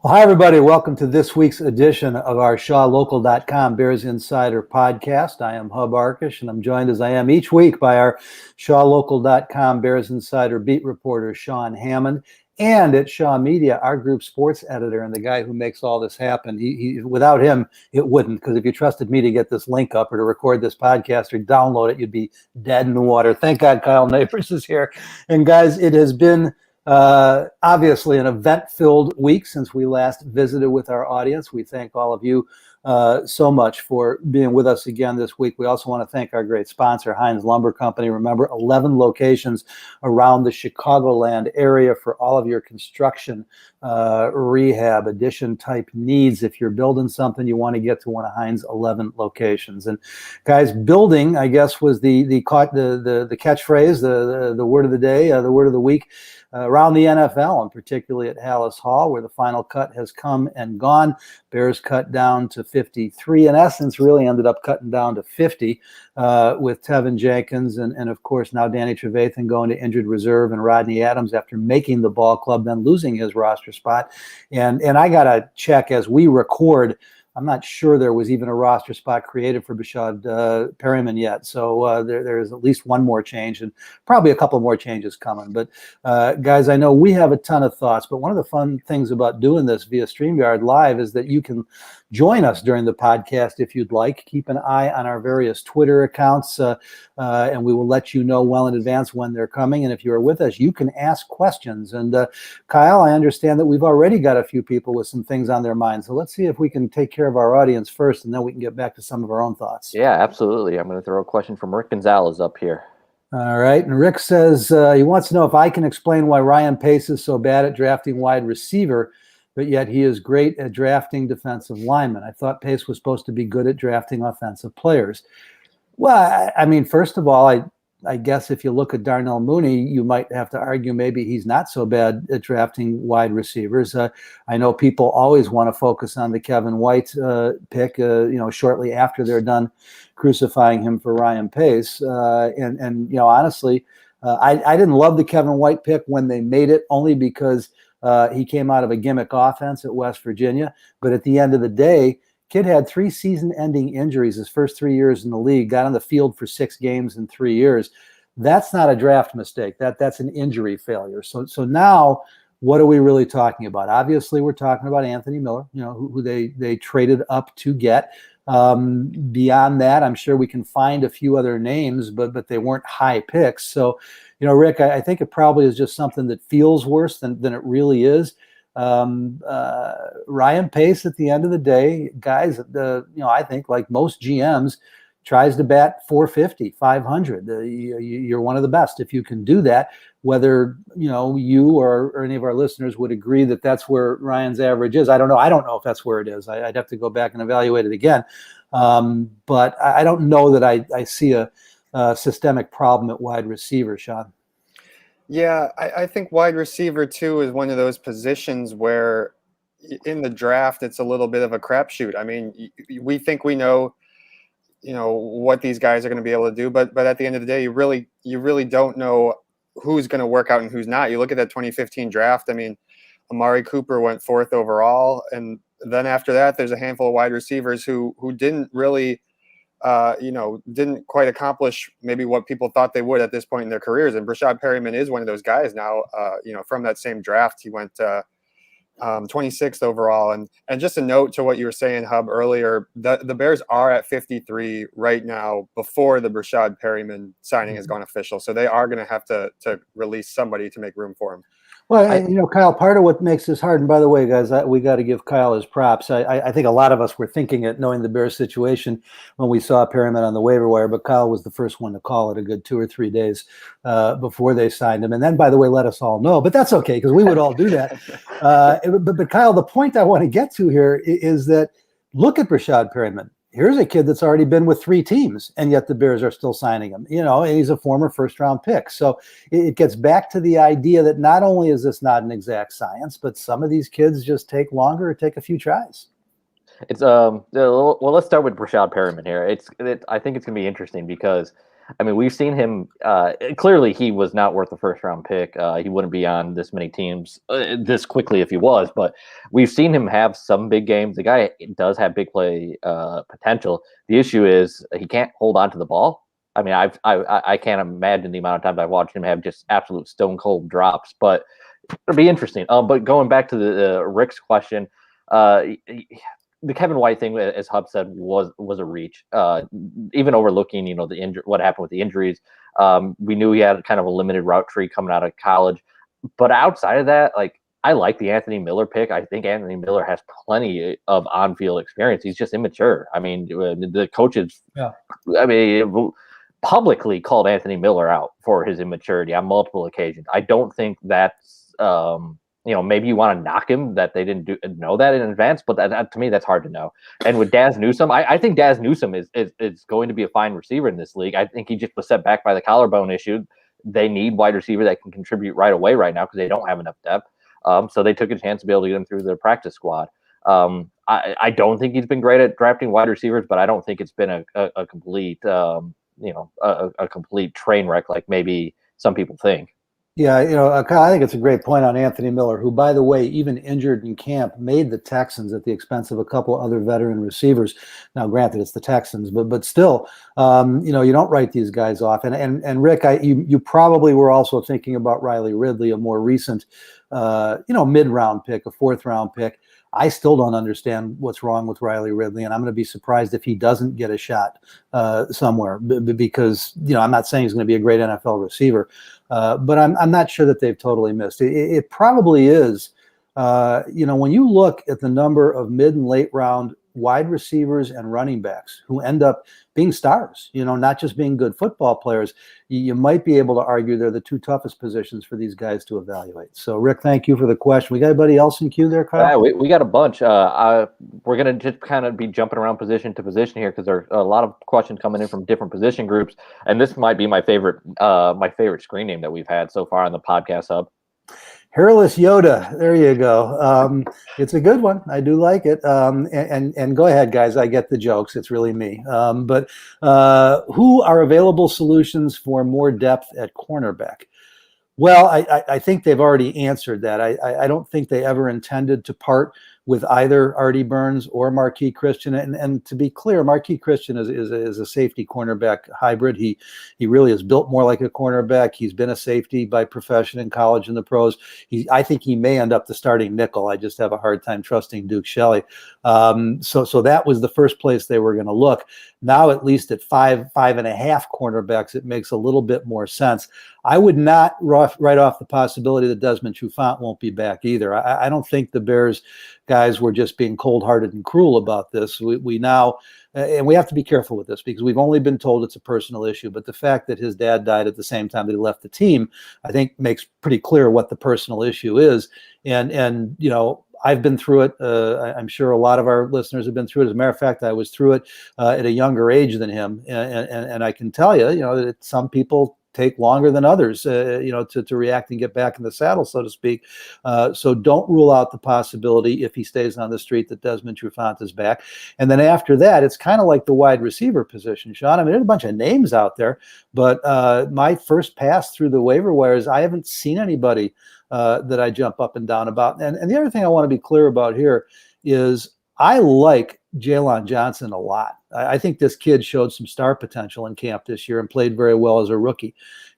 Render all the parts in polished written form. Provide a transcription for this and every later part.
Well, hi, everybody. Welcome to this week's edition of our ShawLocal.com Bears Insider podcast. I am Hub Arkush, and I'm joined as I am each week by our ShawLocal.com Bears Insider beat reporter, Sean Hammond, and at Shaw Media, our group sports editor and the guy who makes all this happen. Without him, it wouldn't, because if you trusted me to get this link up or to record this podcast or download it, you'd be dead in the water. Thank God Kyle Nabors is here. And guys, it has been obviously an event-filled week since we last visited with our audience. We thank all of you so much for being with us again this week. We also want to thank our great sponsor, Heinz Lumber Company. Remember, 11 locations around the Chicagoland area for all of your construction, rehab, addition type needs. If you're building something, you want to get to one of Heinz 11 locations. And guys, building, I guess, was the catchphrase, the word of the day, the word of the week. Around the NFL, and particularly at Hallis Hall, where the final cut has come and gone. Bears cut down to 53. In essence, really ended up cutting down to 50 with Tevin Jenkins and of course, now Danny Trevathan going to injured reserve and Rodney Adams after making the ball club, then losing his roster spot. And I got to check as we record. I'm not sure there was even a roster spot created for Rashad Perryman yet. So there is at least one more change and probably a couple more changes coming. But guys, I know we have a ton of thoughts, but one of the fun things about doing this via StreamYard Live is that you can join us during the podcast if you'd like. Keep an eye on our various Twitter accounts, and we will let you know well in advance when they're coming. And if you're with us, you can ask questions. And Kyle, I understand that we've already got a few people with some things on their minds. So let's see if we can take care of our audience first, and then we can get back to some of our own thoughts. Yeah, absolutely. I'm going to throw a question from Rick Gonzalez up here. All right. And Rick says he wants to know if I can explain why Ryan Pace is so bad at drafting wide receiver, but yet he is great at drafting defensive linemen. I thought Pace was supposed to be good at drafting offensive players. Well, I mean, first of all, I guess if you look at Darnell Mooney, you might have to argue maybe he's not so bad at drafting wide receivers. I know people always want to focus on the Kevin White pick, shortly after they're done crucifying him for Ryan Pace. And honestly, I didn't love the Kevin White pick when they made it, only because he came out of a gimmick offense at West Virginia. But at the end of the day, kid had 3 season-ending injuries his first 3 years in the league, got on the field for 6 games in 3 years. That's not a draft mistake. That's an injury failure. So now, what are we really talking about? Obviously, we're talking about Anthony Miller, who they traded up to get. Beyond that, I'm sure we can find a few other names, but they weren't high picks. So, Rick, I think it probably is just something that feels worse than it really is. Ryan Pace, at the end of the day, guys, I think like most GMs, tries to bat 450, 500. You're one of the best if you can do that. Whether you or any of our listeners would agree that that's where Ryan's average is, I don't know. I don't know if that's where it is. I'd have to go back and evaluate it again. But I don't know that I see a systemic problem at wide receiver, Sean. Yeah, I think wide receiver too is one of those positions where in the draft it's a little bit of a crapshoot. I mean, we think we know, what these guys are going to be able to do, but at the end of the day, you really don't know who's going to work out and who's not. You look at that 2015 draft. I mean, Amari Cooper went 4th overall, and then after that, there's a handful of wide receivers who didn't really. Didn't quite accomplish maybe what people thought they would at this point in their careers. And Rashad Perryman is one of those guys now, from that same draft. He went 26th overall. And just a note to what you were saying, Hub, earlier, the Bears are at 53 right now before the Rashad Perryman signing has gone official. So they are going to have to release somebody to make room for him. Well, Kyle, part of what makes this hard, and by the way, guys, we got to give Kyle his props. I think a lot of us were thinking it, knowing the Bears situation when we saw Perryman on the waiver wire, but Kyle was the first one to call it a good 2 or 3 days before they signed him. And then, by the way, let us all know. But that's okay, because we would all do that. But Kyle, the point I want to get to here is that look at Rashad Perryman. Here's a kid that's already been with 3 teams, and yet the Bears are still signing him. And he's a former first-round pick. So it gets back to the idea that not only is this not an exact science, but some of these kids just take longer or take a few tries. It's well, let's start with Rashad Perryman here. I think it's gonna be interesting because I mean, we've seen him. Clearly, he was not worth the first round pick. He wouldn't be on this many teams this quickly if he was. But we've seen him have some big games. The guy does have big play potential. The issue is he can't hold on to the ball. I mean, I can't imagine the amount of times I've watched him have just absolute stone cold drops. But it'll be interesting. But going back to the Rick's question, the Kevin White thing, as Hub said, was a reach. Even overlooking, what happened with the injuries. We knew he had kind of a limited route tree coming out of college. But outside of that, like, I like the Anthony Miller pick. I think Anthony Miller has plenty of on-field experience. He's just immature. I mean, the coaches, publicly called Anthony Miller out for his immaturity on multiple occasions. I don't think that's, maybe you want to knock him that they didn't know that in advance, but that, to me, that's hard to know. And with Daz Newsome, I think Daz Newsome is going to be a fine receiver in this league. I think he just was set back by the collarbone issue. They need wide receiver that can contribute right away right now because they don't have enough depth. So they took a chance to be able to get him through their practice squad. I don't think he's been great at drafting wide receivers, but I don't think it's been a complete, a complete train wreck like maybe some people think. Yeah, Kyle, I think it's a great point on Anthony Miller, who, by the way, even injured in camp, made the Texans at the expense of a couple other veteran receivers. Now, granted, it's the Texans, but still, you don't write these guys off. And Rick, you probably were also thinking about Riley Ridley, a more recent, mid-round pick, a fourth-round pick. I still don't understand what's wrong with Riley Ridley, and I'm going to be surprised if he doesn't get a shot somewhere because, I'm not saying he's going to be a great NFL receiver, but I'm not sure that they've totally missed. It probably is, when you look at the number of mid and late round wide receivers and running backs who end up being stars, not just being good football players, you might be able to argue they're the two toughest positions for these guys to evaluate. So, Rick, thank you for the question. We got anybody else in queue there, Kyle? Yeah, we got a bunch. We're going to just kind of be jumping around position to position here because there are a lot of questions coming in from different position groups. And this might be my favorite screen name that we've had so far on the podcast Hub. Hairless Yoda. There you go. It's a good one. I do like it. And go ahead, guys. I get the jokes. It's really me. But who are available solutions for more depth at cornerback? Well, I think they've already answered that. I don't think they ever intended to part with either Artie Burns or Marquis Christian. And to be clear, Marquis Christian is a safety cornerback hybrid. He really is built more like a cornerback. He's been a safety by profession in college and the pros. I think he may end up the starting nickel. I just have a hard time trusting Duke Shelley. So that was the first place they were going to look. Now, at least at 5.5 cornerbacks, it makes a little bit more sense. I would not write off the possibility that Desmond Trufant won't be back either. I don't think the Bears guys were just being cold-hearted and cruel about this. We now, and we have to be careful with this because we've only been told it's a personal issue, but the fact that his dad died at the same time that he left the team, I think makes pretty clear what the personal issue is. And I've been through it. I'm sure a lot of our listeners have been through it. As a matter of fact, I was through it at a younger age than him. And I can tell you, that some people take longer than others, to react and get back in the saddle, so to speak. So don't rule out the possibility, if he stays on the street, that Desmond Trufant is back. And then after that, it's kind of like the wide receiver position, Sean. I mean, there's a bunch of names out there, but my first pass through the waiver wires, I haven't seen anybody that I jump up and down about. And the other thing I want to be clear about here is I like Jalen Johnson a lot. I think this kid showed some star potential in camp this year and played very well as a rookie.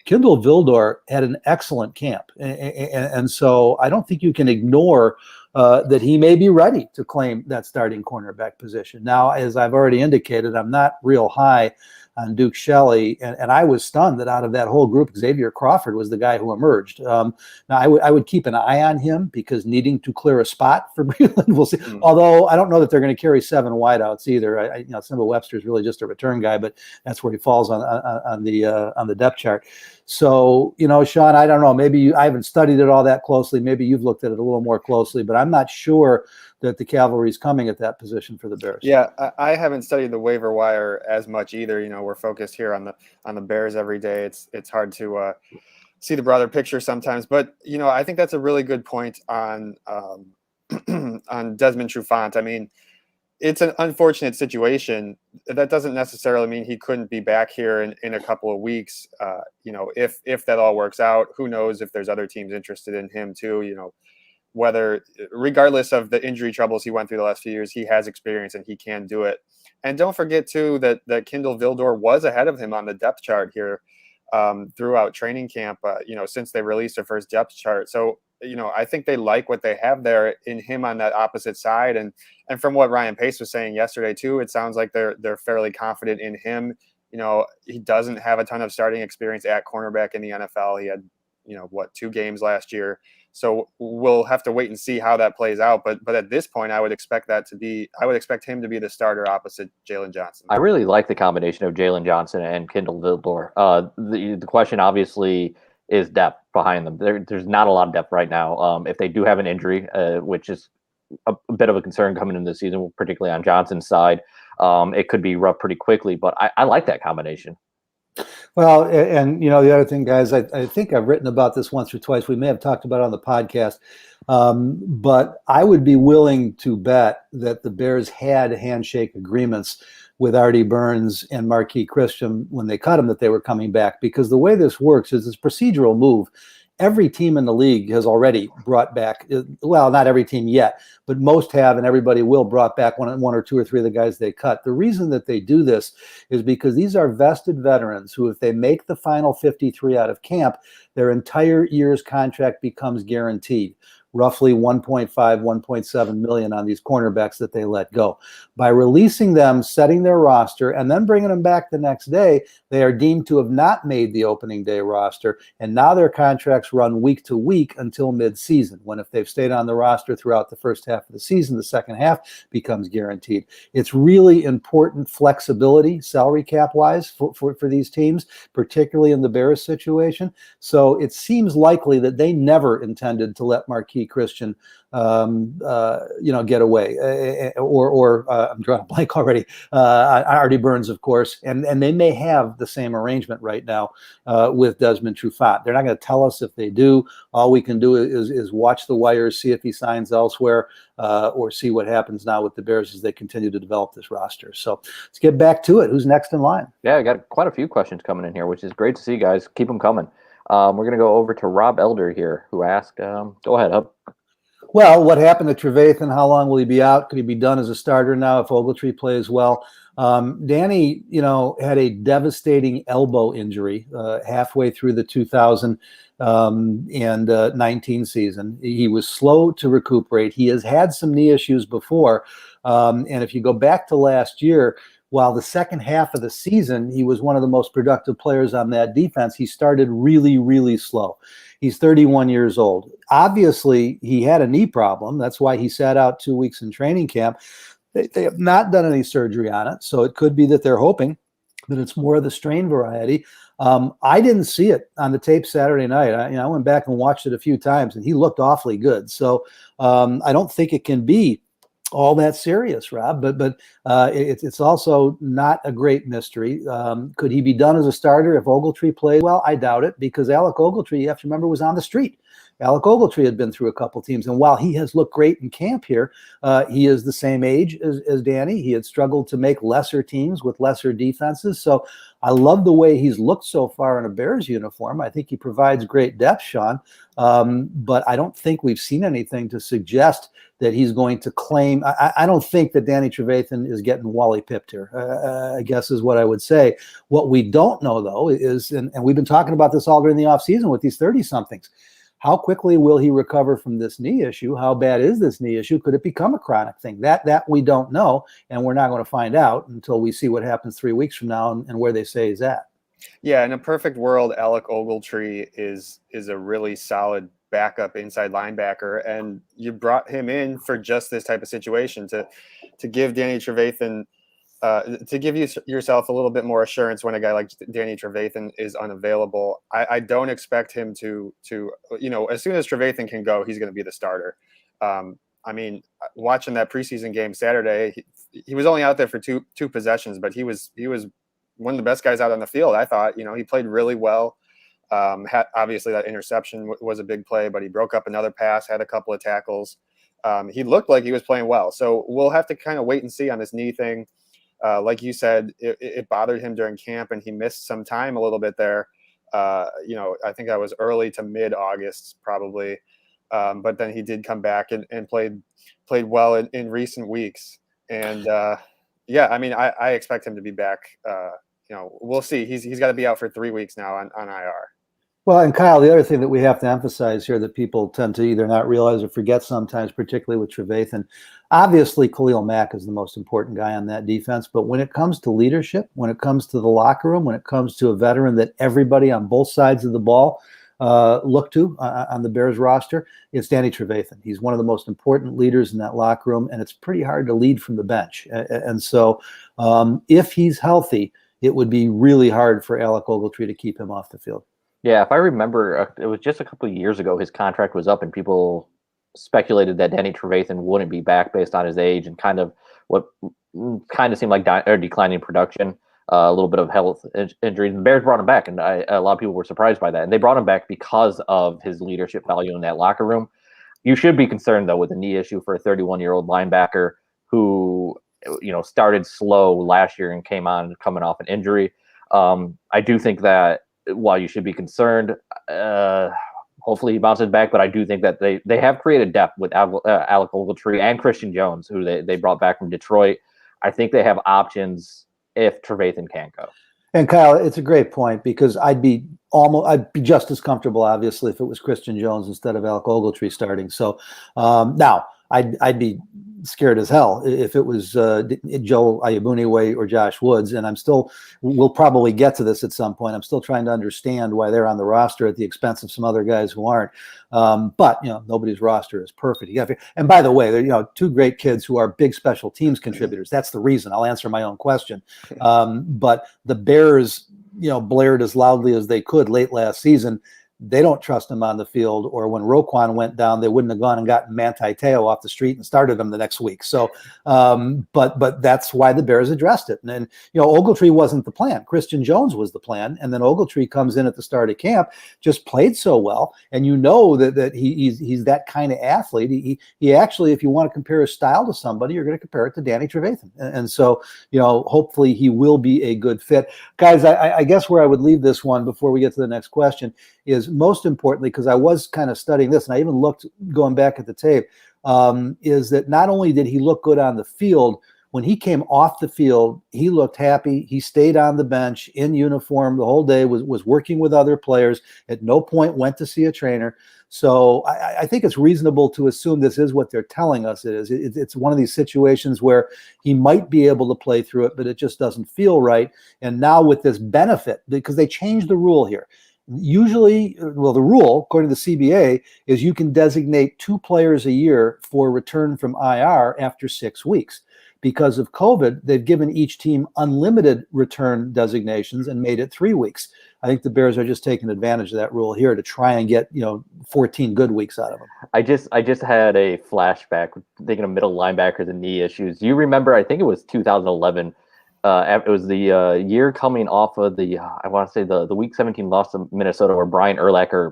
Kindle Vildor had an excellent camp. And so I don't think you can ignore that he may be ready to claim that starting cornerback position. Now, as I've already indicated, I'm not real high on Duke Shelley, and I was stunned that out of that whole group, Xavier Crawford was the guy who emerged. Now, I would keep an eye on him because needing to clear a spot for Breland, we'll see. Although I don't know that they're going to carry 7 wideouts either. Some of Webster's really just a return guy, but that's where he falls on the depth chart. So, Sean, I don't know. Maybe I haven't studied it all that closely. Maybe you've looked at it a little more closely, but I'm not sure that the cavalry's coming at that position for the Bears. Yeah, I haven't studied the waiver wire as much either. We're focused here on the Bears every day. It's hard to see the broader picture sometimes, but I think that's a really good point on on Desmond Trufant. I mean, it's an unfortunate situation. That doesn't necessarily mean he couldn't be back here in a couple of weeks. If that all works out, who knows if there's other teams interested in him too. Whether, regardless of the injury troubles he went through the last few years, he has experience and he can do it. And don't forget too that Kindle Vildor was ahead of him on the depth chart here throughout training camp. Since they released their first depth chart, so I think they like what they have there in him on that opposite side. And from what Ryan Pace was saying yesterday too, it sounds like they're fairly confident in him. He doesn't have a ton of starting experience at cornerback in the NFL. He had 2 games last year. So we'll have to wait and see how that plays out. But at this point, I would expect him to be the starter opposite Jalen Johnson. I really like the combination of Jalen Johnson and Kindle Vildor. The question obviously is depth behind them. There's not a lot of depth right now. If they do have an injury, which is a bit of a concern coming into the season, particularly on Johnson's side, it could be rough pretty quickly. But I like that combination. Well, and the other thing, guys, I think I've written about this once or twice. We may have talked about it on the podcast, but I would be willing to bet that the Bears had handshake agreements with Artie Burns and Marquis Christian when they cut him that they were coming back, because the way this works is this procedural move. Every team in the league has already brought back, well, not every team yet, but most have, and everybody will brought back one or two or three of the guys they cut. The reason that they do this is because these are vested veterans who, if they make the final 53 out of camp, their entire year's contract becomes guaranteed. Roughly 1.5, 1.7 million on these cornerbacks that they let go. By releasing them, setting their roster, and then bringing them back the next day, they are deemed to have not made the opening day roster, and now their contracts run week to week until mid-season, when if they've stayed on the roster throughout the first half of the season, the second half becomes guaranteed. It's really important flexibility, salary cap-wise, for these teams, particularly in the Bears situation. So it seems likely that they never intended to let Marquis Christian get away, or I'm drawing a blank already. Artie Burns, of course, and they may have the same arrangement right now with Desmond Trufant. They're not going to tell us if they do. All we can do is watch the wires, see if he signs elsewhere, or see what happens now with the Bears as they continue to develop this roster. So let's get back to it. Who's next in line? Yeah, I got quite a few questions coming in here, which is great to see, guys. Keep them coming. We're going to go over to Rob Elder here, who asked, go ahead, Hub. Well, what happened to Trevathan? How long will he be out? Could he be done as a starter now if Ogletree plays well? Danny, had a devastating elbow injury halfway through the 2019 season. He was slow to recuperate. He has had some knee issues before. And if you go back to last year, while the second half of the season, he was one of the most productive players on that defense, he started really, really slow. He's 31 years old. Obviously, he had a knee problem. That's why he sat out 2 weeks in training camp. They have not done any surgery on it, so it could be that they're hoping that it's more of the strain variety. I didn't see it on the tape Saturday night. I went back and watched it a few times, and he looked awfully good. So I don't think it can be all that serious, Rob, but it's also not a great mystery. Could he be done as a starter if Ogletree played well? I doubt it, because Alec Ogletree, you have to remember, was on the street. Alec Ogletree had been through a couple teams, and while he has looked great in camp here, he is the same age as Danny. He had struggled to make lesser teams with lesser defenses. So I love the way he's looked so far in a Bears uniform. I think he provides great depth, Sean, but I don't think we've seen anything to suggest that he's going to claim. I don't think that Danny Trevathan is getting Wally pipped here, I guess is what I would say. What we don't know, though, is, and we've been talking about this all during the offseason with these 30-somethings, how quickly will he recover from this knee issue? How bad is this knee issue? Could it become a chronic thing? That we don't know, and we're not going to find out until we see what happens 3 weeks from now and where they say he's at. Yeah, in a perfect world, Alec Ogletree is a really solid backup inside linebacker, and you brought him in for just this type of situation to give Danny Trevathan to give yourself a little bit more assurance when a guy like Danny Trevathan is unavailable. I don't expect him to as soon as Trevathan can go, he's going to be the starter. Watching that preseason game Saturday, he was only out there for two possessions, but he was one of the best guys out on the field. I thought, he played really well. Obviously that interception was a big play, but he broke up another pass, had a couple of tackles. he looked like he was playing well. So we'll have to kind of wait and see on this knee thing. Like you said, it bothered him during camp, and he missed some time a little bit there. I think I was early to mid-August probably, but then he did come back and played well in recent weeks. And I mean, I expect him to be back. We'll see. He's got to be out for 3 weeks now on IR. Well, and Kyle, the other thing that we have to emphasize here that people tend to either not realize or forget sometimes, particularly with Trevathan, obviously Khalil Mack is the most important guy on that defense. But when it comes to leadership, when it comes to the locker room, when it comes to a veteran that everybody on both sides of the ball look to on the Bears roster, it's Danny Trevathan. He's one of the most important leaders in that locker room, and it's pretty hard to lead from the bench. And so if he's healthy, it would be really hard for Alec Ogletree to keep him off the field. Yeah, if I remember, it was just a couple of years ago his contract was up, and people speculated that Danny Trevathan wouldn't be back based on his age and kind of what kind of seemed like declining production, a little bit of health injuries. The Bears brought him back, and a lot of people were surprised by that. And they brought him back because of his leadership value in that locker room. You should be concerned, though, with a knee issue for a 31-year-old linebacker who started slow last year and coming off an injury. I do think that while you should be concerned, hopefully he bounces back, but I do think that they have created depth with Alec Ogletree and Christian Jones, who they brought back from Detroit. I think they have options if Trevathan can't go. And Kyle, it's a great point, because I'd be just as comfortable, obviously, if it was Christian Jones instead of Alec Ogletree starting. So now I'd be scared as hell if it was Joe Ayabuniwe or Josh Woods. And we'll probably get to this at some point. I'm still trying to understand why they're on the roster at the expense of some other guys who aren't. But nobody's roster is perfect. And by the way, they're two great kids who are big special teams contributors. That's the reason. I'll answer my own question. But the Bears, blared as loudly as they could late last season. They don't trust him on the field, or when Roquan went down, they wouldn't have gone and gotten Manti Te'o off the street and started him the next week. So, but that's why the Bears addressed it. And Ogletree wasn't the plan. Christian Jones was the plan. And then Ogletree comes in at the start of camp, just played so well. And that he's that kind of athlete. He actually, if you want to compare his style to somebody, you're going to compare it to Danny Trevathan. And so, hopefully he will be a good fit. Guys, I guess where I would leave this one before we get to the next question is, most importantly, because I was kind of studying this, and I even looked going back at the tape, is that not only did he look good on the field, when he came off the field, he looked happy. He stayed on the bench in uniform the whole day, was working with other players, at no point went to see a trainer. So I think it's reasonable to assume this is what they're telling us it is. It's one of these situations where he might be able to play through it, but it just doesn't feel right. And now with this benefit, because they changed the rule here. Usually, the rule, according to the CBA, is you can designate 2 players a year for return from IR after 6 weeks. Because of COVID, they've given each team unlimited return designations and made it 3 weeks. I think the Bears are just taking advantage of that rule here to try and get 14 good weeks out of them. I just had a flashback thinking of middle linebackers and knee issues. Do you remember? I think it was 2011. It was the year coming off of I want to say the Week 17 loss to Minnesota, where Brian Urlacher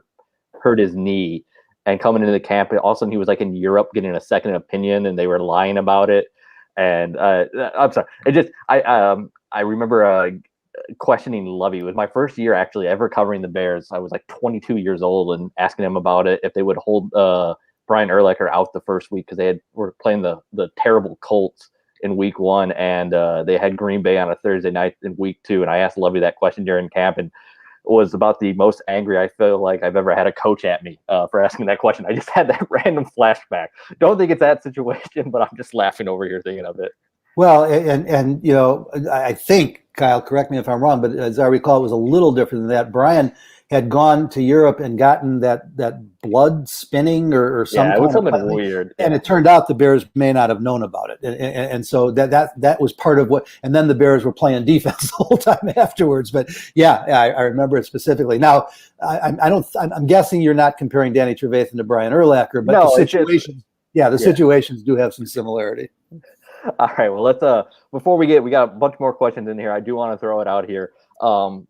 hurt his knee, and coming into the camp, all of a sudden he was like in Europe getting a second opinion, and they were lying about it. And I'm sorry, I remember questioning Lovey. It was my first year actually ever covering the Bears. I was like 22 years old and asking him about it, if they would hold Brian Urlacher out the first week, because they were playing the terrible Colts in week 1, and they had Green Bay on a Thursday night in week 2. And I asked Lovey that question during camp, and it was about the most angry I feel like I've ever had a coach at me for asking that question. I just had that random flashback. Don't think it's that situation, but I'm just laughing over here thinking of it. Well, and I think, Kyle, correct me if I'm wrong, but as I recall, it was a little different than that. Brian had gone to Europe and gotten that blood spinning or something. Yeah, it was something weird. And it turned out the Bears may not have known about it. And so that was part of what, and then the Bears were playing defense the whole time afterwards. But yeah, I remember it specifically. Now, I'm guessing you're not comparing Danny Trevathan to Brian Urlacher, but no, the situations do have some similarity. All right. Well, let's before we got a bunch more questions in here. I do want to throw it out here.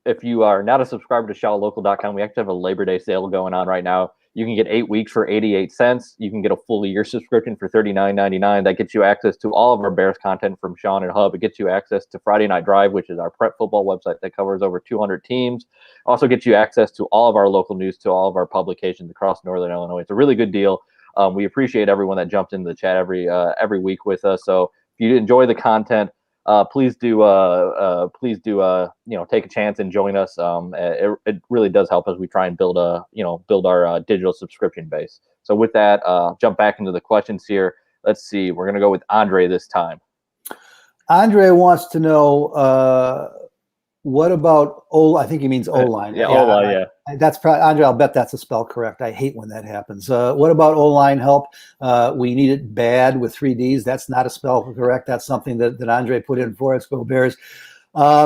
If you are not a subscriber to ShotLocal.com, we actually have a Labor Day sale going on right now. You can get 8 weeks for 88 cents. You can get a full year subscription for $39.99. That gets you access to all of our Bears content from Sean and Hub. It gets you access to Friday Night Drive, which is our prep football website that covers over 200 teams. Also gets you access to all of our local news, to all of our publications across Northern Illinois. It's a really good deal. We appreciate everyone that jumped into the chat every week with us. So if you enjoy the content, please do take a chance and join us. It really does help as we try and build our digital subscription base. So with that, jump back into the questions here. Let's see. We're gonna go with Andre this time. Andre wants to know what about I think he means O-line. Yeah, O-line. Yeah. That's probably, Andre, I'll bet that's a spell correct. I hate when that happens. What about O-line help? We need it bad with 3 Ds. That's not a spell correct. That's something that Andre put in for us. Go Bears. Guys,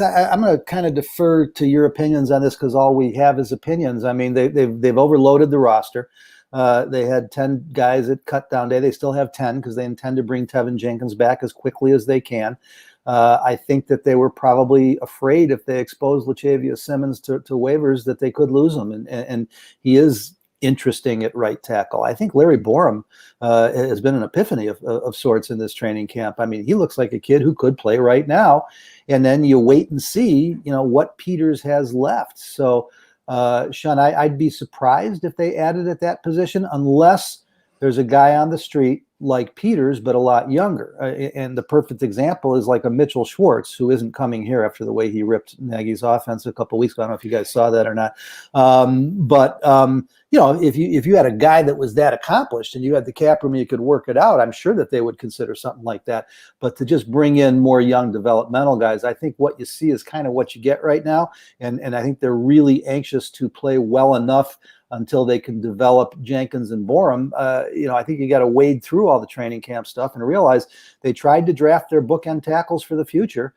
I'm going to kind of defer to your opinions on this because all we have is opinions. I mean, they've overloaded the roster. They had 10 guys at cut down day. They still have 10 because they intend to bring Tevin Jenkins back as quickly as they can. I think that they were probably afraid if they exposed Latavius Simmons to waivers that they could lose him. And he is interesting at right tackle. I think Larry Borum has been an epiphany of sorts in this training camp. I mean, he looks like a kid who could play right now. And then you wait and see, what Peters has left. So, Sean, I'd be surprised if they added at that position unless there's a guy on the street like Peters, but a lot younger. And the perfect example is like a Mitchell Schwartz, who isn't coming here after the way he ripped Nagy's offense a couple of weeks ago. I don't know if you guys saw that or not. If you had a guy that was that accomplished and you had the cap room, you could work it out. I'm sure that they would consider something like that. But to just bring in more young developmental guys, I think what you see is kind of what you get right now. And I think they're really anxious to play well enough until they can develop Jenkins and Borum. I think you got to wade through all the training camp stuff and realize they tried to draft their bookend tackles for the future.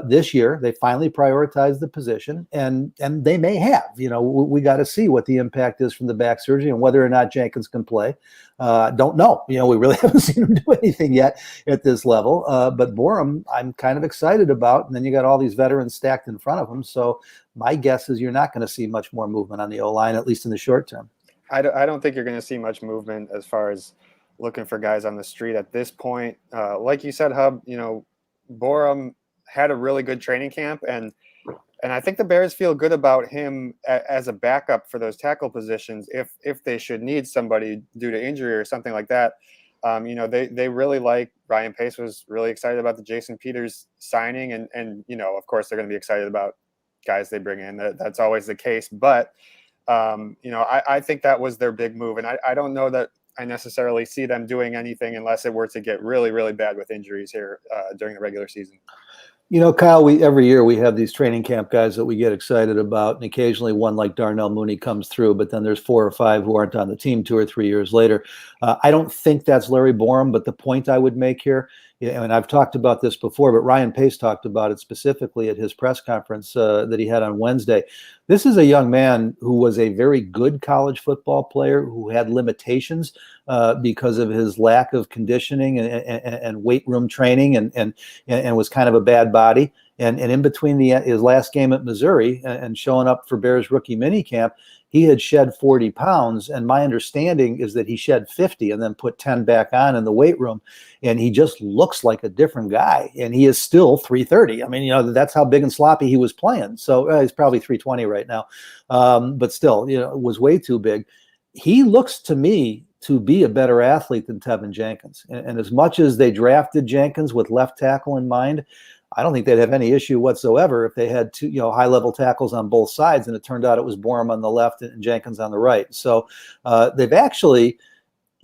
This year, they finally prioritized the position, and they may have. We got to see what the impact is from the back surgery and whether or not Jenkins can play. Don't know. We really haven't seen him do anything yet at this level. But Borum, I'm kind of excited about. And then you got all these veterans stacked in front of him. So my guess is you're not going to see much more movement on the O-line, at least in the short term. I don't think you're going to see much movement as far as looking for guys on the street at this point. Like you said, Hub, Borum had a really good training camp, and I think the Bears feel good about him as a backup for those tackle positions if they should need somebody due to injury or something like that. They really like Ryan Pace was really excited about the Jason Peters signing, and of course they're going to be excited about guys they bring in. That's always the case, but I think that was their big move, and I don't know that I necessarily see them doing anything unless it were to get really, really bad with injuries here during the regular season. Kyle, every year we have these training camp guys that we get excited about, and occasionally one like Darnell Mooney comes through, but then there's 4 or 5 who aren't on the team 2 or 3 years later. I don't think that's Larry Borum, but the point I would make here, and I've talked about this before, but Ryan Pace talked about it specifically at his press conference that he had on Wednesday. This is a young man who was a very good college football player who had limitations because of his lack of conditioning and weight room training and was kind of a bad body. And in between his last game at Missouri and showing up for Bears rookie minicamp, he had shed 40 pounds. And my understanding is that he shed 50 and then put 10 back on in the weight room. And he just looks like a different guy. And he is still 330. I mean, that's how big and sloppy he was playing. So he's probably 320 right now. But still, it was way too big. He looks to me to be a better athlete than Tevin Jenkins. And as much as they drafted Jenkins with left tackle in mind, I don't think they'd have any issue whatsoever if they had 2, high-level tackles on both sides, and it turned out it was Borum on the left and Jenkins on the right. So they've actually,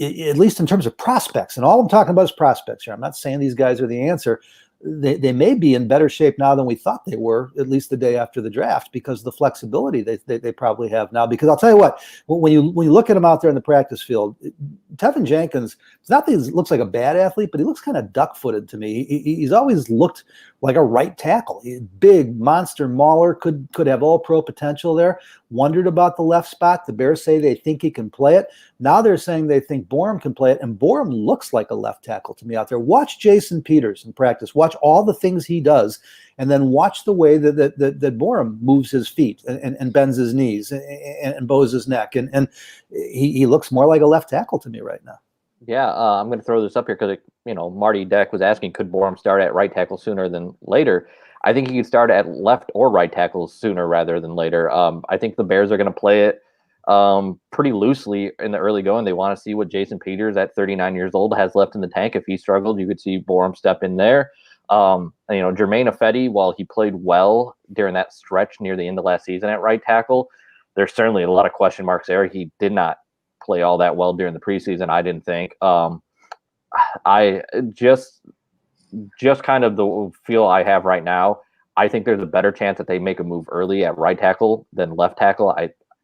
at least in terms of prospects, and all I'm talking about is prospects here. I'm not saying these guys are the answer. They may be in better shape now than we thought they were, at least the day after the draft, because of the flexibility they probably have now. Because I'll tell you what, when you look at him out there in the practice field, Tevin Jenkins, it's not that he looks like a bad athlete, but he looks kind of duck-footed to me. He's always looked like a right tackle. Big monster mauler, could have all-pro potential there. wondered about the left spot. The Bears say they think he can play it. Now they're saying they think Borom can play it, and Borom looks like a left tackle to me out there. Watch Jason Peters in practice. Watch all the things he does, and then watch the way that Borom moves his feet and bends his knees and bows his neck, and he looks more like a left tackle to me right now. Yeah, I'm going to throw this up here because, Marty Deck was asking, could Borom start at right tackle sooner than later? I think he could start at left or right tackle sooner rather than later. I think the Bears are going to play it pretty loosely in the early going. They want to see what Jason Peters at 39 years old has left in the tank. If he struggled, you could see Borom step in there. Jermaine Ifedi, while he played well during that stretch near the end of last season at right tackle, there's certainly a lot of question marks there. He did not play all that well during the preseason, I didn't think. I just kind of the feel I have right now, I think there's a better chance that they make a move early at right tackle than left tackle.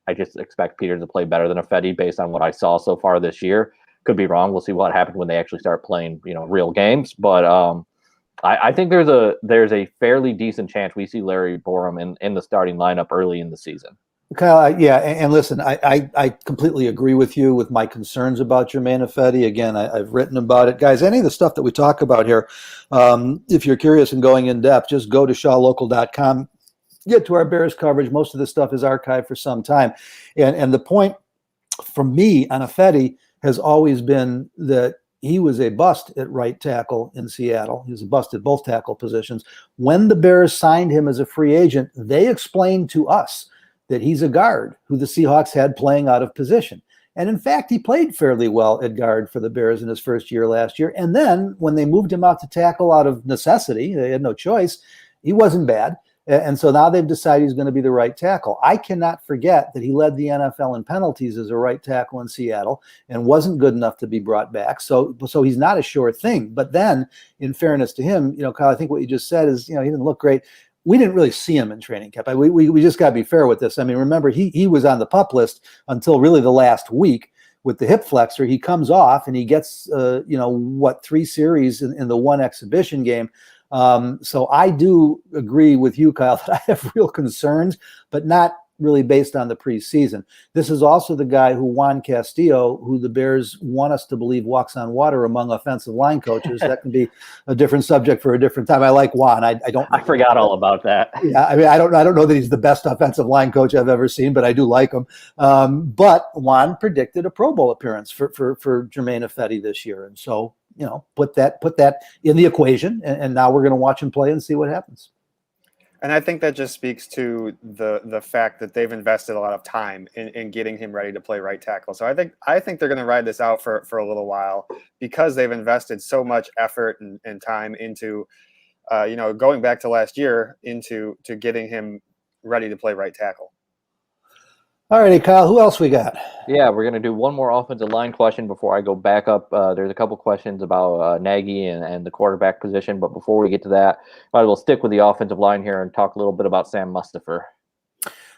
I just expect Peters to play better than Ifedi based on what I saw so far this year. Could be wrong. We'll see what happens when they actually start playing, real games. But I think there's a fairly decent chance we see Larry Borom in the starting lineup early in the season. Kyle, yeah, and listen, I completely agree with you with my concerns about Jermaine Ifedi. Again, I've written about it. Guys, any of the stuff that we talk about here, if you're curious and going in depth, just go to shawlocal.com, get to our Bears coverage. Most of this stuff is archived for some time. And the point for me on Ifedi has always been that he was a bust at right tackle in Seattle. He was a bust at both tackle positions. When the Bears signed him as a free agent, they explained to us that he's a guard who the Seahawks had playing out of position. And in fact, he played fairly well at guard for the Bears in his first year last year. And then when they moved him out to tackle out of necessity, they had no choice, he wasn't bad. And so now they've decided he's going to be the right tackle. I cannot forget that he led the NFL in penalties as a right tackle in Seattle and wasn't good enough to be brought back. So he's not a sure thing. But then, in fairness to him, Kyle, I think what you just said is, he didn't look great. We didn't really see him in training camp. We just got to be fair with this. I mean, remember, he was on the PUP list until really the last week with the hip flexor. He comes off and he gets, 3 series in the one exhibition game. So I do agree with you, Kyle, that I have real concerns, but not really based on the preseason. This is also the guy who Juan Castillo, who the Bears want us to believe walks on water among offensive line coaches. That can be a different subject for a different time. I like Juan. I forgot all about that. Yeah, I mean, I don't know that he's the best offensive line coach I've ever seen, but I do like him. But Juan predicted a Pro Bowl appearance for Jermaine Ifedi this year, and so put that in the equation, and now we're going to watch him play and see what happens. And I think that just speaks to the fact that they've invested a lot of time in getting him ready to play right tackle. So I think they're going to ride this out for a little while because they've invested so much effort and time into, going back to last year into getting him ready to play right tackle. All righty, Kyle, who else we got? Yeah, we're going to do one more offensive line question before I go back up. There's a couple questions about Nagy and the quarterback position, but before we get to that, might as well stick with the offensive line here and talk a little bit about Sam Mustipher.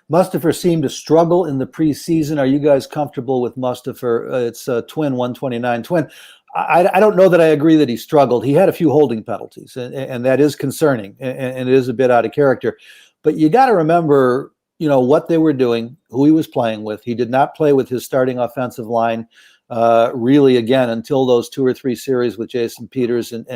Mustipher seemed to struggle in the preseason. Are you guys comfortable with Mustipher? It's a twin, 129 twin. I don't know that I agree that he struggled. He had a few holding penalties, and that is concerning, and it is a bit out of character. But you got to remember, what they were doing, who he was playing with. He did not play with his starting offensive line really again until those 2 or 3 series with Jason Peters and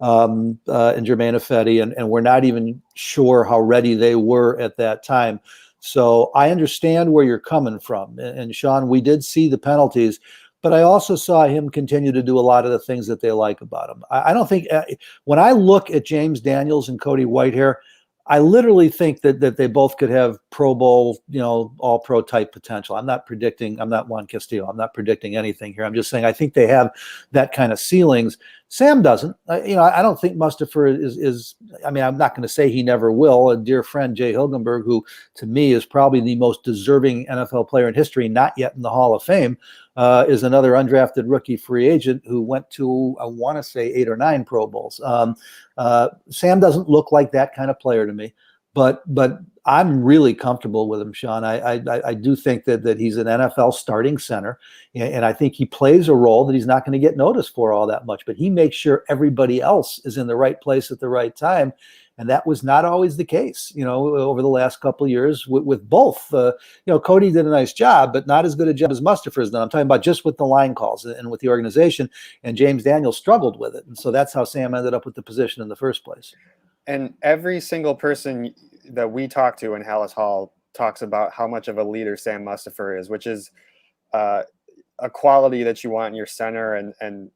Jermaine Ifedi, and we're not even sure how ready they were at that time. So I understand where you're coming from. And Sean, we did see the penalties, but I also saw him continue to do a lot of the things that they like about him. I don't think when I look at James Daniels and Cody Whitehair, I literally think that they both could have Pro Bowl, all pro type potential. I'm not Juan Castillo. I'm not predicting anything here. I'm just saying I think they have that kind of ceilings. Sam doesn't. I don't think Mustipher is. I mean, I'm not going to say he never will. A dear friend, Jay Hilgenberg, who to me is probably the most deserving NFL player in history, not yet in the Hall of Fame, is another undrafted rookie free agent who went to, I want to say, 8 or 9 Pro Bowls. Sam doesn't look like that kind of player to me, but I'm really comfortable with him, Sean. I do think that he's an NFL starting center, and I think he plays a role that he's not going to get noticed for all that much, but he makes sure everybody else is in the right place at the right time. And that was not always the case, over the last couple of years with both. Cody did a nice job, but not as good a job as Mustafer's done. I'm talking about just with the line calls and with the organization. And James Daniels struggled with it. And so that's how Sam ended up with the position in the first place. And every single person that we talk to in Hallis Hall talks about how much of a leader Sam Mustafer is, which is a quality that you want in your center. And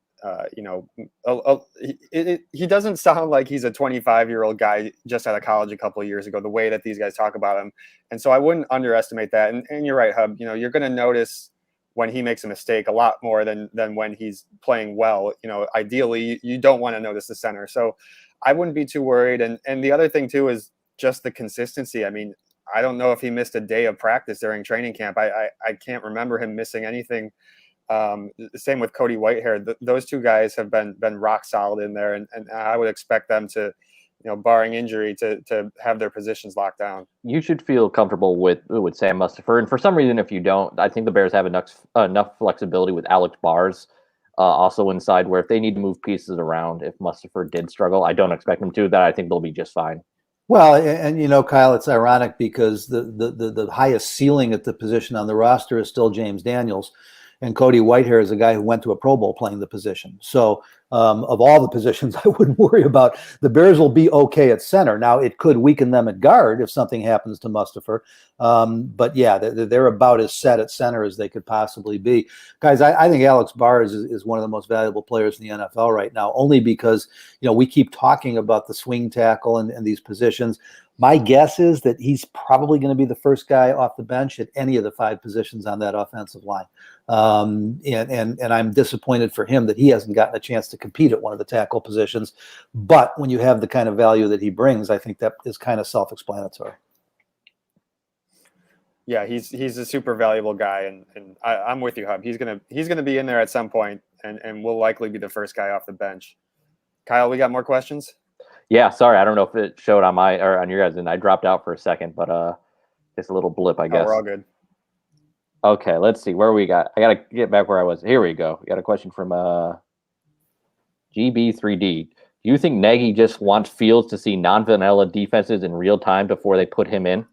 he doesn't sound like he's a 25-year-old guy just out of college a couple of years ago, the way that these guys talk about him. And so I wouldn't underestimate that. And you're right, Hub, you're going to notice when he makes a mistake a lot more than when he's playing well. Ideally you don't want to notice the center. So I wouldn't be too worried. And the other thing too is just the consistency. I mean, I don't know if he missed a day of practice during training camp. I can't remember him missing anything. Same with Cody Whitehair. Those two guys have been rock solid in there, and I would expect them to, barring injury, to have their positions locked down. You should feel comfortable with Sam Mustafer, and for some reason, if you don't, I think the Bears have enough flexibility with Alex Bars also inside, where if they need to move pieces around, if Mustafer did struggle, I don't expect them to. That I think they'll be just fine. Well, and Kyle, it's ironic because the highest ceiling at the position on the roster is still James Daniels. And Cody Whitehair is a guy who went to a Pro Bowl playing the position. So of all the positions, I wouldn't worry about. The Bears will be okay at center. Now, it could weaken them at guard if something happens to Mustafer. But yeah, they're about as set at center as they could possibly be. Guys, I think Alex Bars is one of the most valuable players in the NFL right now, only because, we keep talking about the swing tackle and these positions. My guess is that he's probably going to be the first guy off the bench at any of the 5 positions on that offensive line. And I'm disappointed for him that he hasn't gotten a chance to compete at one of the tackle positions. But when you have the kind of value that he brings, I think that is kind of self-explanatory. Yeah, he's a super valuable guy, and I'm with you, Hub. He's gonna be in there at some point, and will likely be the first guy off the bench. Kyle, we got more questions? Yeah, sorry, I don't know if it showed on my or on your guys', and I dropped out for a second, but just a little blip, I guess. We're all good. Okay, let's see where we got. I gotta get back where I was. Here we go. We got a question from GB3D. Do you think Nagy just wants Fields to see non-vanilla defenses in real time before they put him in?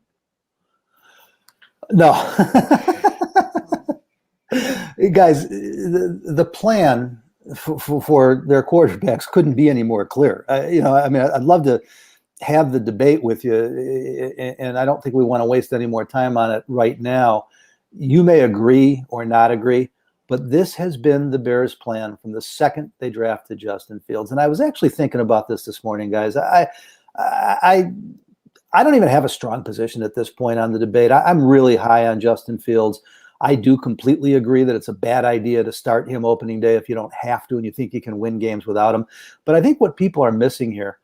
No. Guys, the plan for their quarterbacks couldn't be any more clear. I'd love to have the debate with you, and I don't think we want to waste any more time on it right now. You may agree or not agree, but this has been the Bears' plan from the second they drafted Justin Fields. And I was actually thinking about this morning, guys. I don't even have a strong position at this point on the debate. I'm really high on Justin Fields. I do completely agree that it's a bad idea to start him opening day if you don't have to and you think you can win games without him. But I think what people are missing here,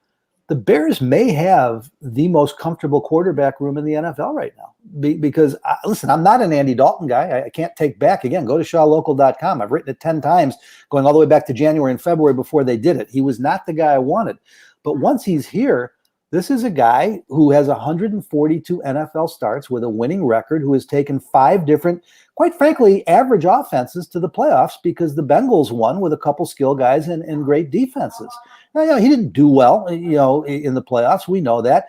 the Bears may have the most comfortable quarterback room in the NFL right now. Because, listen, I'm not an Andy Dalton guy. I can't take back. Again, go to shawlocal.com. I've written it 10 times, going all the way back to January and February before they did it. He was not the guy I wanted. But once he's here, this is a guy who has 142 NFL starts with a winning record, who has taken 5 different, quite frankly, average offenses to the playoffs because the Bengals won with a couple skill guys and great defenses. Now, he didn't do well, in the playoffs. We know that.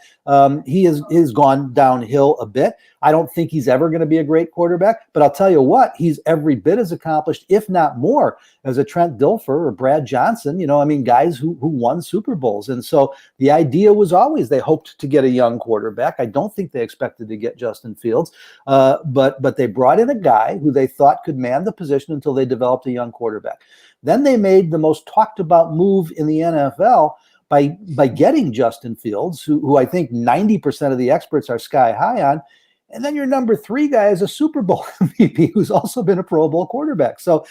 He has gone downhill a bit. I don't think he's ever going to be a great quarterback, but I'll tell you what, he's every bit as accomplished, if not more, as a Trent Dilfer or Brad Johnson, guys who won Super Bowls. And so the idea was always they hoped to get a young quarterback. I don't think they expected to get Justin Fields, but they brought in a guy who they thought could man the position until they developed a young quarterback. Then they made the most talked about move in the NFL by getting Justin Fields, who I think 90% of the experts are sky high on. And then your number 3 guy is a Super Bowl MVP who's also been a Pro Bowl quarterback. So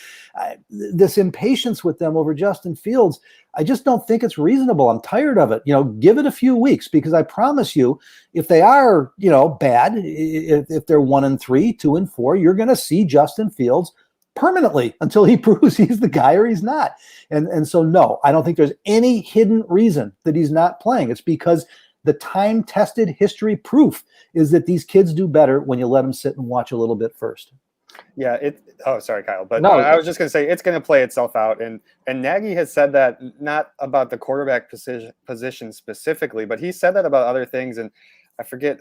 this impatience with them over Justin Fields, I just don't think it's reasonable. I'm tired of it. Give it a few weeks, because I promise you, if they are, bad, if they're 1-3, 2-4, you're going to see Justin Fields permanently until he proves he's the guy or he's not. And so, no, I don't think there's any hidden reason that he's not playing. It's because the time-tested history proof is that these kids do better when you let them sit and watch a little bit first. Yeah, oh, sorry, Kyle, but No. I was just going to say it's going to play itself out, and Nagy has said that not about the quarterback position specifically, but he said that about other things, and I forget.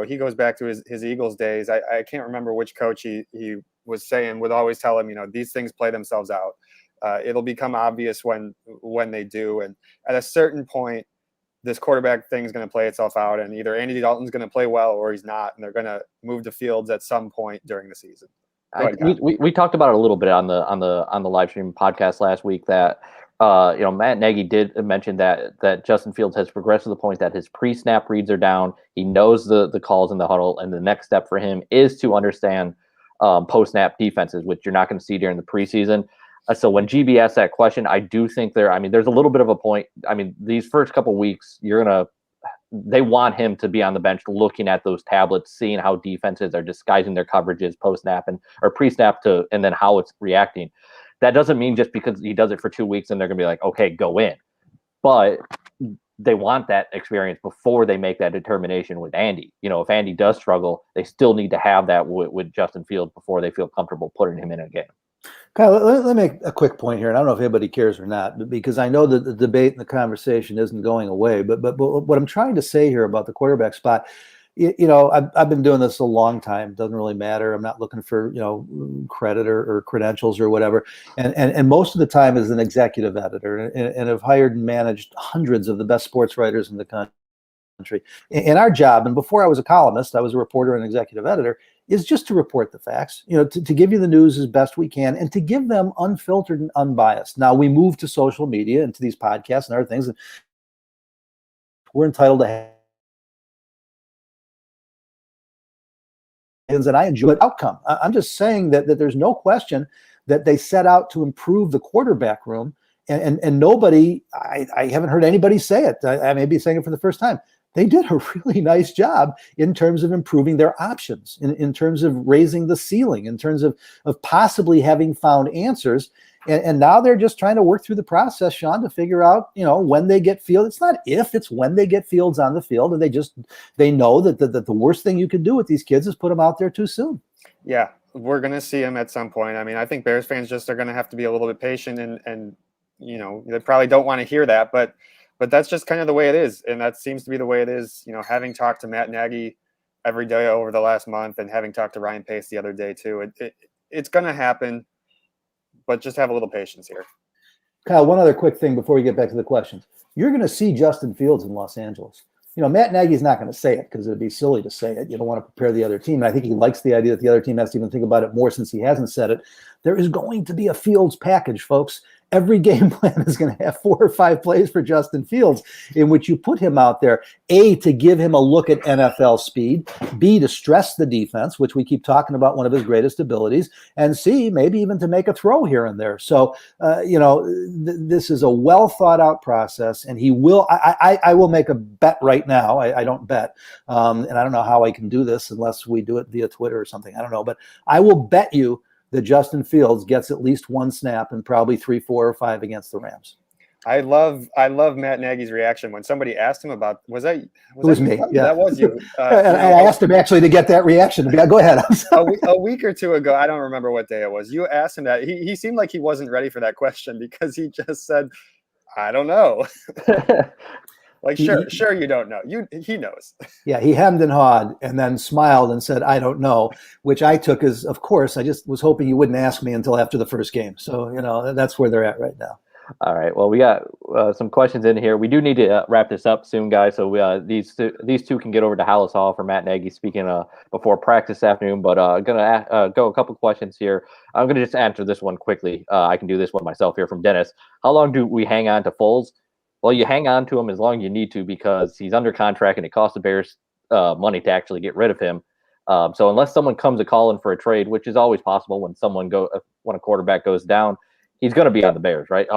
He goes back to his Eagles days. I can't remember which coach he was saying would always tell him, these things play themselves out. It'll become obvious when they do, and at a certain point, this quarterback thing is going to play itself out, and either Andy Dalton's going to play well or he's not, and they're going to move to Fields at some point during the season. We talked about it a little bit on the live stream podcast last week that Matt Nagy did mention that Justin Fields has progressed to the point that his pre-snap reads are down. He knows the calls in the huddle, and the next step for him is to understand post-snap defenses, which you're not going to see during the preseason. So when GB asked that question, I do think there's a little bit of a point. These first couple weeks, they want him to be on the bench looking at those tablets, seeing how defenses are disguising their coverages post-snap or pre-snap and then how it's reacting. That doesn't mean just because he does it for 2 weeks and they're going to be like, okay, go in. But they want that experience before they make that determination with Andy. If Andy does struggle, they still need to have that with Justin Fields before they feel comfortable putting him in a game. Kyle, let me make a quick point here, and I don't know if anybody cares or not, but because I know that the debate and the conversation isn't going away. But what I'm trying to say here about the quarterback spot, I've been doing this a long time. Doesn't really matter. I'm not looking for credit or credentials or whatever. And most of the time as an executive editor, and have hired and managed hundreds of the best sports writers in the country. And our job, and before I was a columnist, I was a reporter and executive editor, is just to report the facts, to give you the news as best we can and to give them unfiltered and unbiased. Now we move to social media and to these podcasts and other things, and we're entitled to have, and I enjoy the outcome. I'm just saying that there's no question that they set out to improve the quarterback room, and nobody, I haven't heard anybody say it. I may be saying it for the first time. They did a really nice job in terms of improving their options, in terms of raising the ceiling, in terms of possibly having found answers. And now they're just trying to work through the process, Sean, to figure out, when they get Fields. It's not if, it's when they get Fields on the field. And they know that the worst thing you can do with these kids is put them out there too soon. Yeah, we're going to see him at some point. I think Bears fans just are going to have to be a little bit patient and they probably don't want to hear that, but that's just kind of the way it is. And that seems to be the way it is, having talked to Matt Nagy every day over the last month and having talked to Ryan Pace the other day too. It's going to happen, but just have a little patience here. Kyle, one other quick thing before we get back to the questions. You're going to see Justin Fields in Los Angeles. Matt Nagy's not going to say it because it'd be silly to say it. You don't want to prepare the other team. And I think he likes the idea that the other team has to even think about it more since he hasn't said it. There is going to be a Fields package, folks. Every game plan is going to have 4 or 5 plays for Justin Fields in which you put him out there, A, to give him a look at NFL speed, B, to stress the defense, which we keep talking about, one of his greatest abilities, and C, maybe even to make a throw here and there. So, this is a well thought out process, and he will, I will make a bet right now. I don't bet, and I don't know how I can do this unless we do it via Twitter or something. I don't know, but I will bet you that Justin Fields gets at least 1 snap and probably 3, 4, or 5 against the Rams. I love Matt Nagy's reaction when somebody asked him about was me. Yeah, that was you. And I asked him actually to get that reaction. Go ahead. A week or two ago, I don't remember what day it was. You asked him that. He seemed like he wasn't ready for that question because he just said, "I don't know." Like, sure, you don't know. He knows. Yeah, he hemmed and hawed and then smiled and said, "I don't know," which I took as, of course, I just was hoping you wouldn't ask me until after the first game. So, that's where they're at right now. All right. Well, we got some questions in here. We do need to wrap this up soon, guys. So these two can get over to Hallis Hall for Matt Nagy speaking before practice this afternoon. But I'm going to go a couple questions here. I'm going to just answer this one quickly. I can do this one myself here from Dennis. How long do we hang on to Foles? Well, you hang on to him as long as you need to because he's under contract and it costs the Bears money to actually get rid of him. So unless someone comes to call in for a trade, which is always possible when a quarterback goes down, he's going to be on the Bears, right?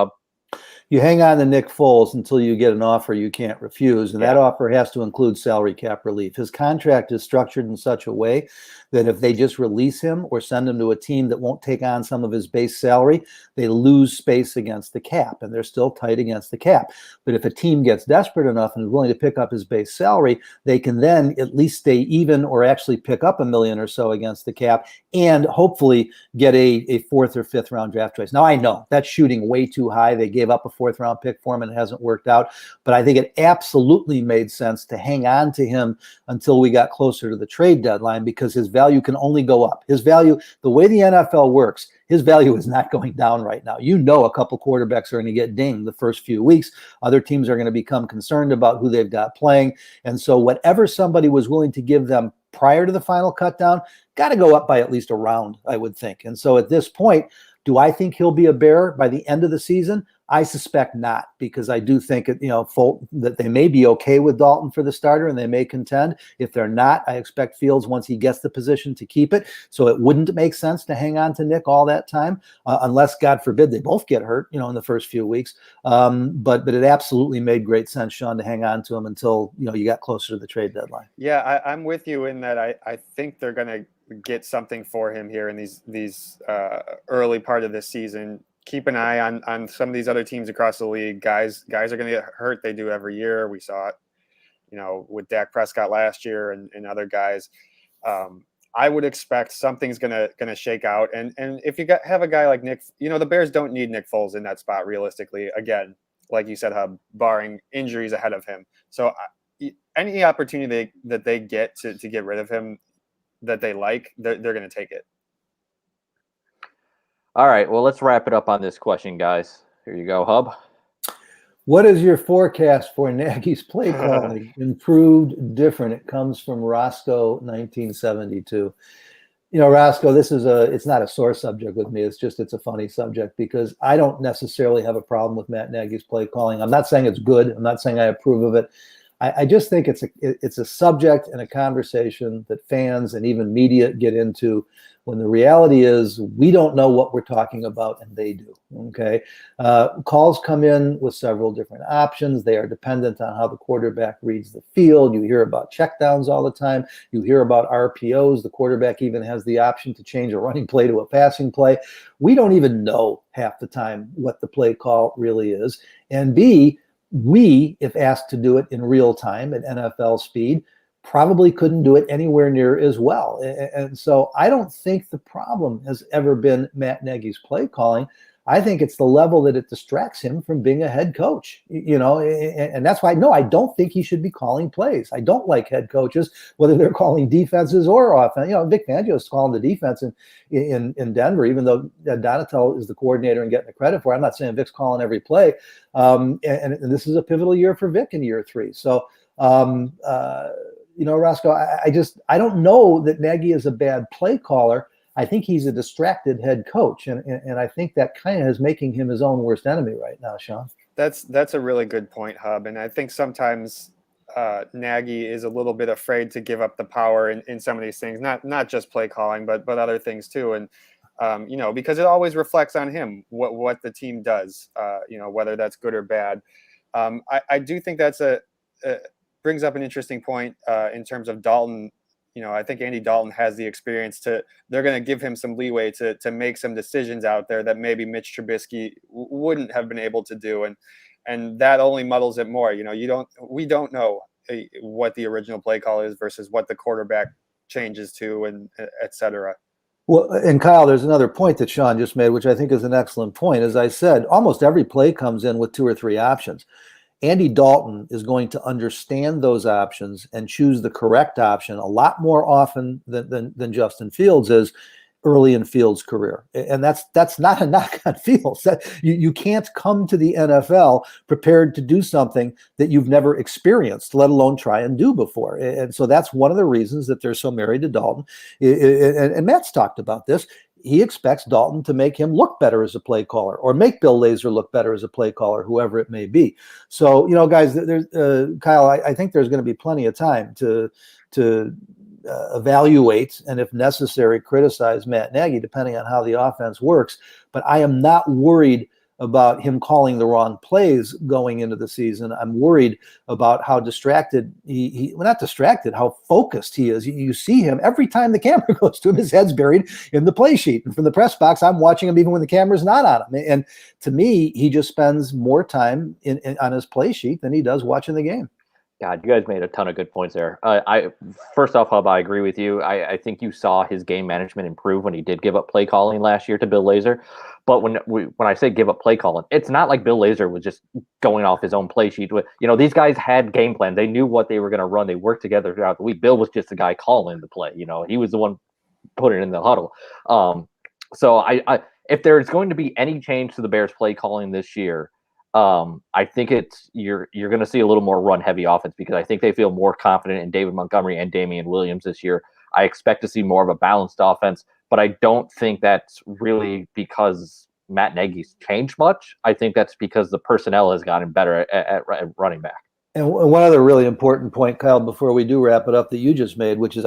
you hang on to Nick Foles until you get an offer you can't refuse, and that offer has to include salary cap relief. His contract is structured in such a way that if they just release him or send him to a team that won't take on some of his base salary, they lose space against the cap, and they're still tight against the cap. But if a team gets desperate enough and is willing to pick up his base salary, they can then at least stay even or actually pick up $1 million or so against the cap and hopefully get a fourth or fifth round draft choice. Now, I know that's shooting way too high. They gave up a fourth round pick for him and it hasn't worked out, but I think it absolutely made sense to hang on to him until we got closer to the trade deadline, because his value can only go up. His value, the way the NFL works, his value is not going down right now. You know, a couple quarterbacks are going to get dinged the first few weeks. Other teams are going to become concerned about who they've got playing. And so whatever somebody was willing to give them prior to the final cut down, got to go up by at least a round, I would think. And so at this point, do I think he'll be a Bear by the end of the season? I suspect not, because I do think that they may be okay with Dalton for the starter and they may contend. If they're not, I expect Fields, once he gets the position, to keep it. So it wouldn't make sense to hang on to Nick all that time, unless, God forbid, they both get hurt, in the first few weeks. But it absolutely made great sense, Sean, to hang on to him until you got closer to the trade deadline. Yeah, I'm with you in that I think they're going to get something for him here in these early part of this season. Keep an eye on some of these other teams across the league. Guys are going to get hurt. They do every year. We saw it, with Dak Prescott last year and other guys. I would expect something's going to shake out. And if you have a guy like Nick, the Bears don't need Nick Foles in that spot realistically. Again, like you said, Hub, barring injuries ahead of him. So any opportunity that they get to get rid of him that they like, they're going to take it. All right, well, let's wrap it up on this question, guys. Here you go, Hub. What is your forecast for Nagy's play calling? Improved, different? It comes from Roscoe, 1972. Roscoe, it's not a sore subject with me. It's a funny subject, because I don't necessarily have a problem with Matt Nagy's play calling. I'm not saying it's good. I'm not saying I approve of it. I just think it's a subject and a conversation that fans and even media get into, when the reality is we don't know what we're talking about and they do. Okay. Calls come in with several different options. They are dependent on how the quarterback reads the field. You hear about checkdowns all the time. You hear about RPOs. The quarterback even has the option to change a running play to a passing play. We don't even know half the time what the play call really is. And B, we, if asked to do it in real time at NFL speed, probably couldn't do it anywhere near as well. And so I don't think the problem has ever been Matt Nagy's play calling. I think it's the level that it distracts him from being a head coach, and that's why, no, I don't think he should be calling plays. I don't like head coaches, whether they're calling defenses or offense. Vic Fangio is calling the defense in Denver, even though Donatel is the coordinator and getting the credit for it. I'm not saying Vic's calling every play. And this is a pivotal year for Vic in year 3. So, Roscoe, I don't know that Nagy is a bad play caller. I think he's a distracted head coach, and I think that kind of is making him his own worst enemy right now, Sean. That's a really good point, Hub. And I think sometimes Nagy is a little bit afraid to give up the power in some of these things, not just play calling, but other things too. And because it always reflects on him what the team does, whether that's good or bad. I do think that's brings up an interesting point in terms of Dalton. I think Andy Dalton has the experience they're going to give him some leeway to make some decisions out there that maybe Mitch Trubisky wouldn't have been able to do. And that only muddles it more. We don't know what the original play call is versus what the quarterback changes to, and et cetera. Well, and Kyle, there's another point that Sean just made, which I think is an excellent point. As I said, almost every play comes in with 2 or 3 options. Andy Dalton is going to understand those options and choose the correct option a lot more often than Justin Fields is early in Fields' career. And that's not a knock on Fields. You can't come to the NFL prepared to do something that you've never experienced, let alone try and do before. And so that's one of the reasons that they're so married to Dalton. And Matt's talked about this. He expects Dalton to make him look better as a play caller, or make Bill Lazor look better as a play caller, whoever it may be. So, guys, Kyle, I think there's going to be plenty of time to evaluate and, if necessary, criticize Matt Nagy, depending on how the offense works. But I am not worried about him calling the wrong plays going into the season. I'm worried about how distracted well, not distracted, how focused he is. You see him every time the camera goes to him, his head's buried in the play sheet. And from the press box, I'm watching him even when the camera's not on him. And to me, he just spends more time on his play sheet than he does watching the game. God, you guys made a ton of good points there. First off, Hub, I agree with you. I think you saw his game management improve when he did give up play calling last year to Bill Lazor. But when I say give up play calling, it's not like Bill Lazor was just going off his own play sheet. These guys had game plan. They knew what they were going to run. They worked together throughout the week. Bill was just the guy calling the play. He was the one putting it in the huddle. So if there's going to be any change to the Bears play calling this year, I think you're going to see a little more run heavy offense, because I think they feel more confident in David Montgomery and Damian Williams this year. I expect to see more of a balanced offense, but I don't think that's really because Matt Nagy's changed much. I think that's because the personnel has gotten better at running back. And one other really important point, Kyle, before we do wrap it up, that you just made, which is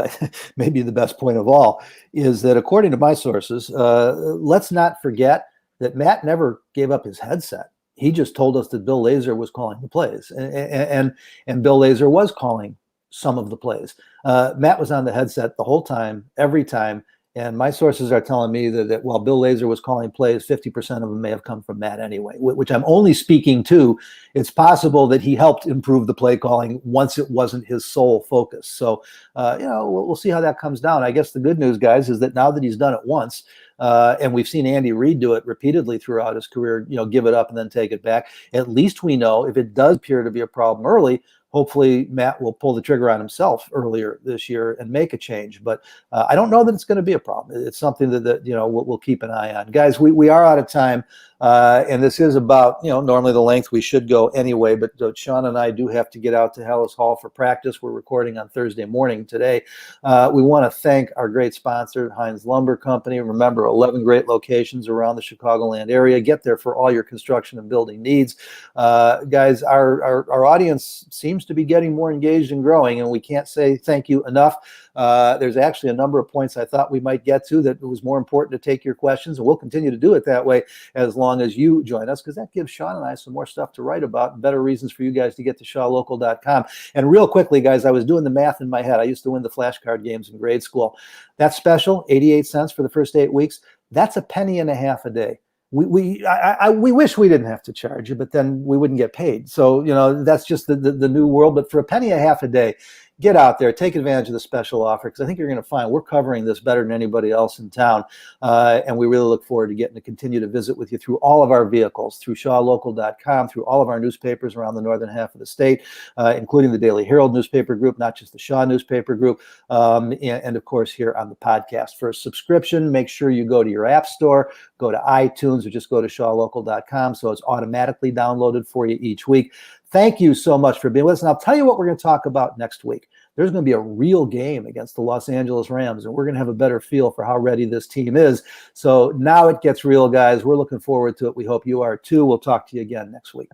maybe the best point of all, is that according to my sources, let's not forget that Matt never gave up his headset. He just told us that Bill Lazor was calling the plays, and Bill Lazor was calling some of the plays. Matt was on the headset the whole time, every time. And my sources are telling me that while Bill Lazor was calling plays, 50% of them may have come from Matt anyway, which I'm only speaking to. It's possible that he helped improve the play calling once it wasn't his sole focus. So, we'll see how that comes down. I guess the good news, guys, is that now that he's done it once, and we've seen Andy Reid do it repeatedly throughout his career, give it up and then take it back. At least we know if it does appear to be a problem early, hopefully Matt will pull the trigger on himself earlier this year and make a change. But I don't know that it's going to be a problem. It's something that we'll keep an eye on. Guys, we are out of time. And this is about, normally the length we should go anyway, but Sean and I do have to get out to Hallis Hall for practice. We're recording on Thursday morning today. We want to thank our great sponsor, Heinz Lumber Company. Remember, 11 great locations around the Chicagoland area. Get there for all your construction and building needs. Guys, our audience seems to be getting more engaged and growing, and we can't say thank you enough. There's actually a number of points I thought we might get to that it was more important to take your questions, and we'll continue to do it that way as long as you join us, because that gives Sean and I some more stuff to write about and better reasons for you guys to get to shawlocal.com. And real quickly, guys, I was doing the math in my head. I used to win the flashcard games in grade school. That special, 88 cents for the first 8 weeks, that's a penny and a half a day. We wish we didn't have to charge you, but then we wouldn't get paid. So, that's just the new world. But for a penny and a half a day, get out there, take advantage of the special offer, because I think you're going to find we're covering this better than anybody else in town. And we really look forward to getting to continue to visit with you through all of our vehicles, through shawlocal.com, through all of our newspapers around the northern half of the state, including the Daily Herald newspaper group, not just the Shaw newspaper group, and of course here on the podcast. For a subscription, make sure you go to your app store, go to iTunes, or just go to shawlocal.com so it's automatically downloaded for you each week. Thank you so much for being with us. And I'll tell you what we're going to talk about next week. There's going to be a real game against the Los Angeles Rams, and we're going to have a better feel for how ready this team is. So now it gets real, guys. We're looking forward to it. We hope you are too. We'll talk to you again next week.